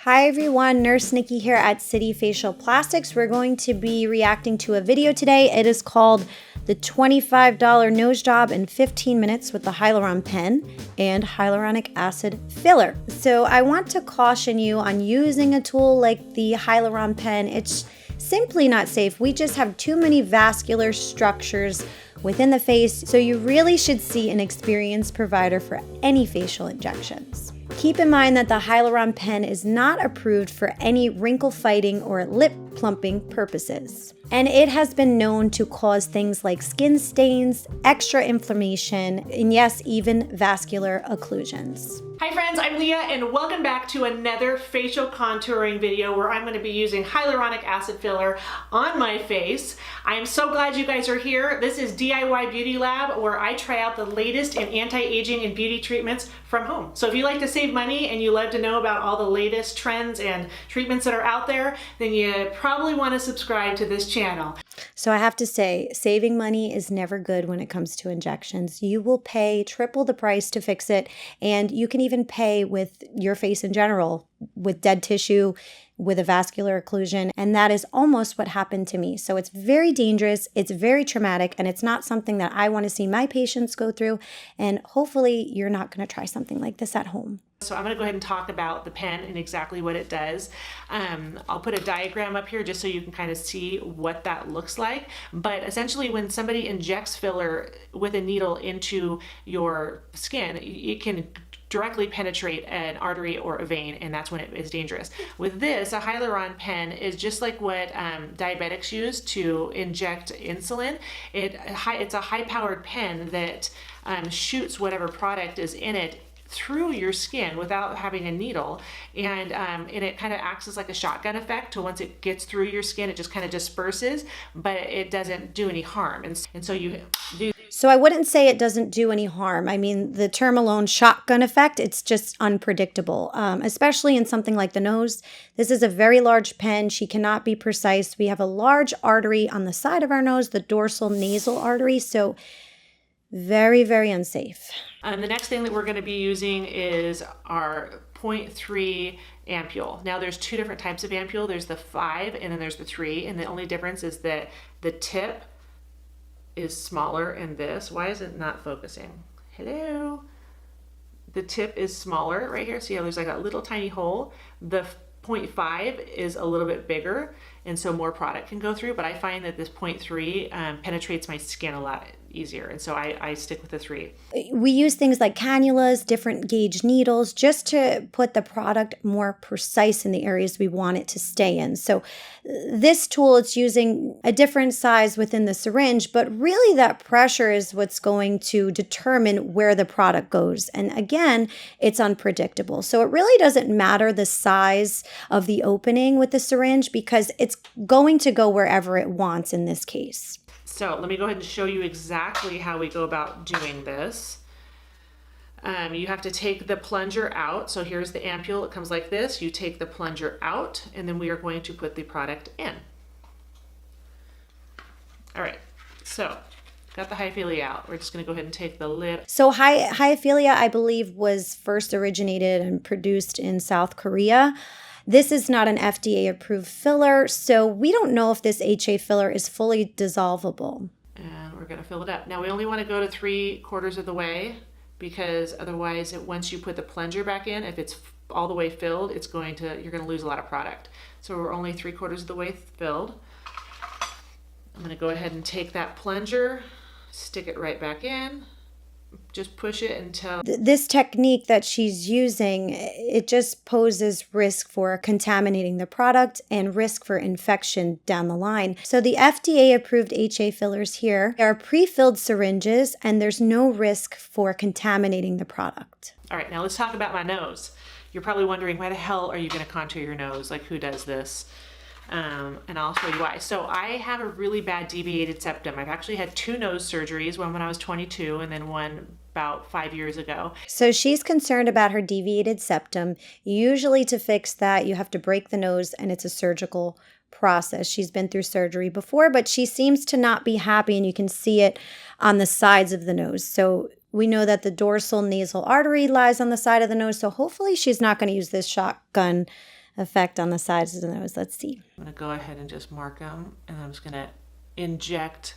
Hi everyone, Nurse Nikki here at City Facial Plastics. We're going to be reacting to a video today. It is called the $25 Nose Job in 15 Minutes with the Hyaluronic Pen and Hyaluronic Acid Filler. So I want to caution you on using a tool like the Hyaluronic Pen. It's simply not safe. We just have too many vascular structures within the face, so you really should see an experienced provider for any facial injections. Keep in mind that the Hyaluronic Pen is not approved for any wrinkle fighting or lip plumping purposes. And it has been known to cause things like skin stains, extra inflammation, and yes, even vascular occlusions. Hi friends, I'm Leah and welcome back to another facial contouring video where I'm going to be using hyaluronic acid filler on my face. I am so glad you guys are here. This is DIY Beauty Lab where I try out the latest in anti-aging and beauty treatments from home. So if you like to save money and you love to know about all the latest trends and treatments that are out there, then you probably want to subscribe to this channel. So I have to say, saving money is never good when it comes to injections. You will pay triple the price to fix it, and you can even pay with your face in general, with dead tissue, with a vascular occlusion, and that is almost what happened to me. So it's very dangerous, it's very traumatic, and it's not something that I want to see my patients go through, and hopefully you're not going to try something like this at home. So I'm going to go ahead and talk about the pen and exactly what it does. I'll put a diagram up here just so you can kind of see what that looks like. But essentially when somebody injects filler with a needle into your skin, it can directly penetrate an artery or a vein, and that's when it is dangerous. With this, a hyaluronic pen is just like what diabetics use to inject insulin. It's a high-powered pen that shoots whatever product is in it through your skin without having a needle, and it kind of acts as like a shotgun effect. So once it gets through your skin, it just kind of disperses, but it doesn't do any harm. And so you do. So I wouldn't say it doesn't do any harm. I mean, the term alone, shotgun effect, it's just unpredictable, especially in something like the nose. This is a very large pen. She cannot be precise. We have a large artery on the side of our nose, the dorsal nasal artery, so very, very unsafe. The next thing that we're going to be using is our 0.3 ampule. Now there's two different types of ampule. There's the 5 and then there's the 3, and the only difference is that the tip is smaller in this. Why is it not focusing? Hello? The tip is smaller right here. See how there's like a little tiny hole? The 0.5 is a little bit bigger, and so more product can go through, but I find that this 0.3 penetrates my skin a lot easier, and so I stick with the 3. We use things like cannulas, different gauge needles, just to put the product more precise in the areas we want it to stay in. So this tool, it's using a different size within the syringe, but really that pressure is what's going to determine where the product goes. And again, it's unpredictable. So it really doesn't matter the size of the opening with the syringe because it's going to go wherever it wants in this case. So let me go ahead and show you exactly how we go about doing this. You have to take the plunger out. So here's the ampule. It comes like this. You take the plunger out, and then we are going to put the product in. All right, so got the hyaluronic out. We're just going to go ahead and take the lid. So hyaluronic, I believe, was first originated and produced in South Korea. This is not an FDA-approved filler, so we don't know if this HA filler is fully dissolvable. And we're going to fill it up. Now, we only want to go to 3/4 of the way because otherwise, once you put the plunger back in, if it's all the way filled, you're going to lose a lot of product. So we're only 3/4 of the way filled. I'm going to go ahead and take that plunger, stick it right back in. Just push it until... This technique that she's using, it just poses risk for contaminating the product and risk for infection down the line. So the FDA-approved HA fillers here are pre-filled syringes, and there's no risk for contaminating the product. All right, now let's talk about my nose. You're probably wondering, why the hell are you going to contour your nose? Like, who does this? And I'll show you why. So I have a really bad deviated septum. I've actually had 2 nose surgeries, one when I was 22 and then one about 5 years ago. So she's concerned about her deviated septum. Usually to fix that, you have to break the nose, and it's a surgical process. She's been through surgery before, but she seems to not be happy, and you can see it on the sides of the nose. So we know that the dorsal nasal artery lies on the side of the nose, so hopefully she's not going to use this shotgun effect on the sides of the nose. Let's see. I'm going to go ahead and just mark them, and I'm just going to inject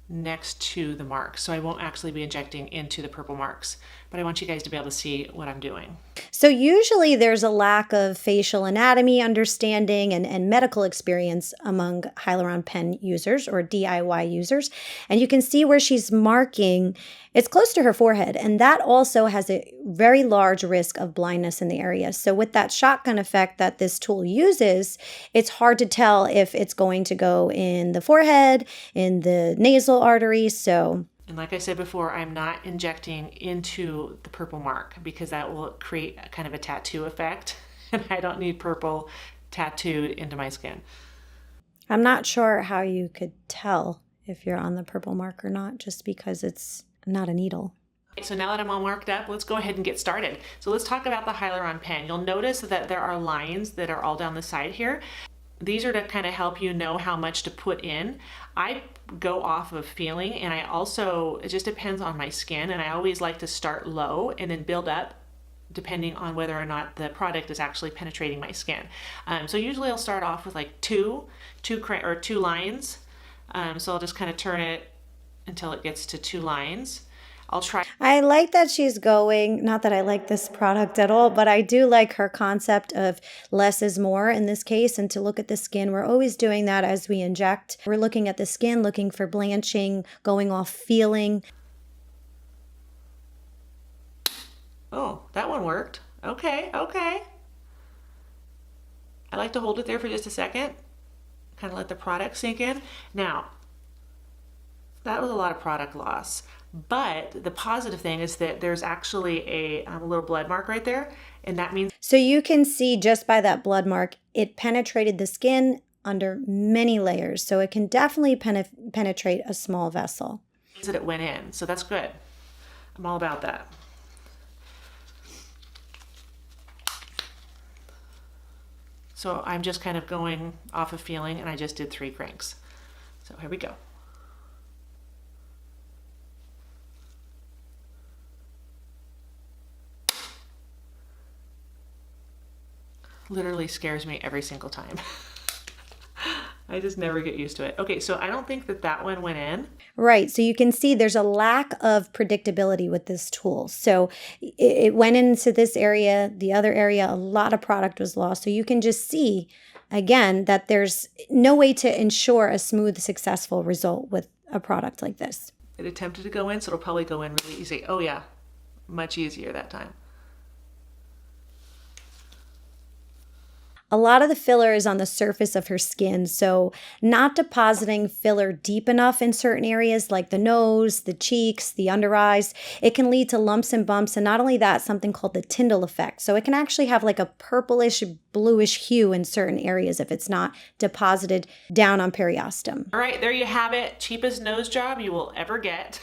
next to the marks. So I won't actually be injecting into the purple marks, but I want you guys to be able to see what I'm doing. So usually there's a lack of facial anatomy understanding and medical experience among hyaluron pen users or DIY users. And you can see where she's marking, it's close to her forehead. And that also has a very large risk of blindness in the area. So with that shotgun effect that this tool uses, it's hard to tell if it's going to go in the forehead, in the nasal arteries. So and like I said before, I'm not injecting into the purple mark because that will create a kind of a tattoo effect. And I don't need purple tattooed into my skin. I'm not sure how you could tell if you're on the purple mark or not, just because it's not a needle. So now that I'm all marked up, let's go ahead and get started. So let's talk about the hyaluron pen. You'll notice that there are lines that are all down the side here. These are to kind of help you know how much to put in. I go off of feeling, and I also, it just depends on my skin, and I always like to start low and then build up depending on whether or not the product is actually penetrating my skin. So usually I'll start off with like two lines. So I'll just kind of turn it until it gets to 2 lines. I'll try. I like that she's going, not that I like this product at all, but I do like her concept of less is more in this case, and to look at the skin. We're always doing that as we inject. We're looking at the skin, looking for blanching, going off feeling. Oh, that one worked. Okay, okay. I like to hold it there for just a second, kind of let the product sink in. Now, that was a lot of product loss. But the positive thing is that there's actually a little blood mark right there, and that means... So you can see just by that blood mark, it penetrated the skin under many layers. So it can definitely penetrate a small vessel. ...that it went in, so that's good. I'm all about that. So I'm just kind of going off of feeling, and I just did 3 cranks. So here we go. Literally scares me every single time. I just never get used to it. Okay, so I don't think that one went in. Right, so you can see there's a lack of predictability with this tool. So it went into this area, the other area, a lot of product was lost. So you can just see, again, that there's no way to ensure a smooth, successful result with a product like this. It attempted to go in, so it'll probably go in really easy. Oh yeah, much easier that time. A lot of the filler is on the surface of her skin, so not depositing filler deep enough in certain areas like the nose, the cheeks, the under eyes, it can lead to lumps and bumps, and not only that, something called the Tyndall effect. So it can actually have like a purplish, bluish hue in certain areas if it's not deposited down on periosteum. All right, there you have it. Cheapest nose job you will ever get.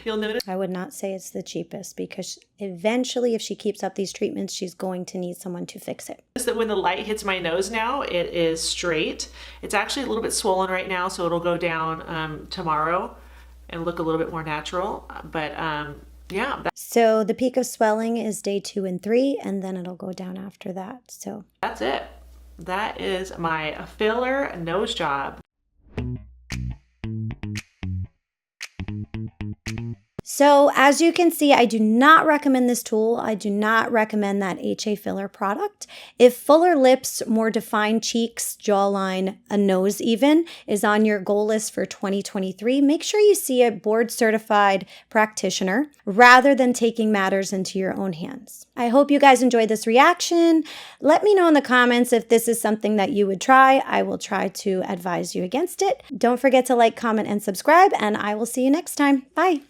You'll notice. I would not say it's the cheapest because eventually if she keeps up these treatments, she's going to need someone to fix it. That when the light hits my nose now, it is straight. It's actually a little bit swollen right now, so it'll go down tomorrow and look a little bit more natural. But yeah. So the peak of swelling is day 2 and 3, and then it'll go down after that. So that's it. That is my filler nose job. So as you can see, I do not recommend this tool. I do not recommend that HA filler product. If fuller lips, more defined cheeks, jawline, a nose even, is on your goal list for 2023, make sure you see a board certified practitioner rather than taking matters into your own hands. I hope you guys enjoyed this reaction. Let me know in the comments if this is something that you would try. I will try to advise you against it. Don't forget to like, comment, and subscribe, and I will see you next time. Bye.